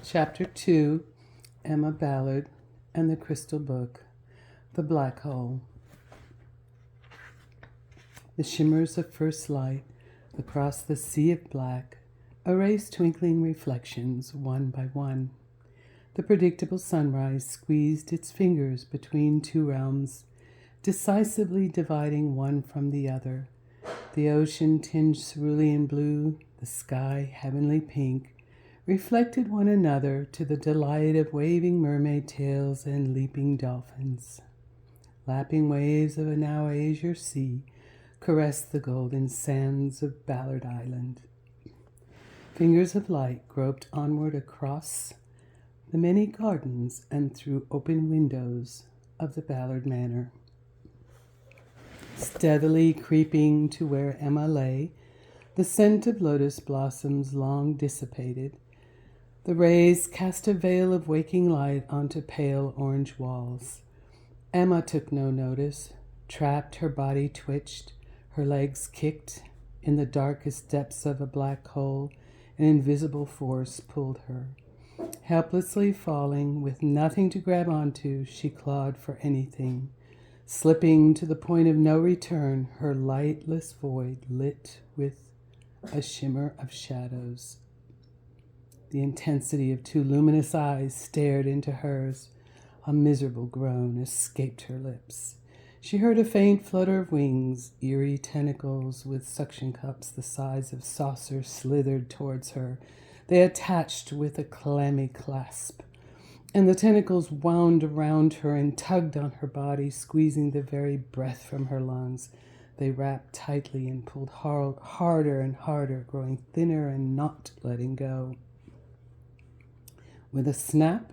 Chapter 2, Emma Ballard and the Crystal Book, The Black Hole. The shimmers of first light across the sea of black erased twinkling reflections one by one. The predictable sunrise squeezed its fingers between two realms, decisively dividing one from the other. The ocean tinged cerulean blue, the sky heavenly pink, reflected one another to the delight of waving mermaid tails and leaping dolphins. Lapping waves of a now azure sea caressed the golden sands of Ballard Island. Fingers of light groped onward across the many gardens and through open windows of the Ballard Manor. Steadily creeping to where Emma lay, the scent of lotus blossoms long dissipated. The rays cast a veil of waking light onto pale orange walls. Emma took no notice. Trapped, her body twitched, her legs kicked. In the darkest depths of a black hole, an invisible force pulled her. Helplessly falling, with nothing to grab onto, she clawed for anything. Slipping to the point of no return, her lightless void lit with a shimmer of shadows. The intensity of two luminous eyes stared into hers. A miserable groan escaped her lips. She heard a faint flutter of wings. Eerie tentacles with suction cups the size of saucers slithered towards her. They attached with a clammy clasp, and the tentacles wound around her and tugged on her body, squeezing the very breath from her lungs. They wrapped tightly and pulled harder and harder, growing thinner and not letting go. With a snap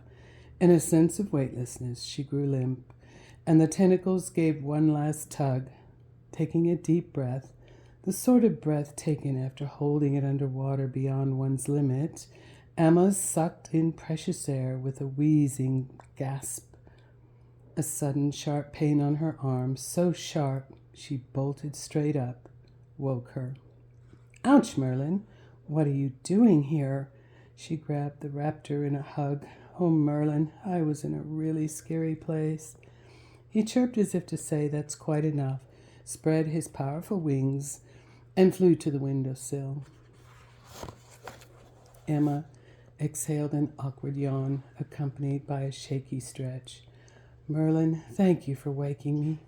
and a sense of weightlessness, she grew limp, and the tentacles gave one last tug. Taking a deep breath, the sort of breath taken after holding it underwater beyond one's limit, Emma sucked in precious air with a wheezing gasp. A sudden sharp pain on her arm, so sharp she bolted straight up, woke her. "Ouch, Merlin! What are you doing here?" She grabbed the raptor in a hug. "Oh, Merlin, I was in a really scary place." He chirped as if to say, "That's quite enough," spread his powerful wings, and flew to the windowsill. Emma exhaled an awkward yawn, accompanied by a shaky stretch. "Merlin, thank you for waking me."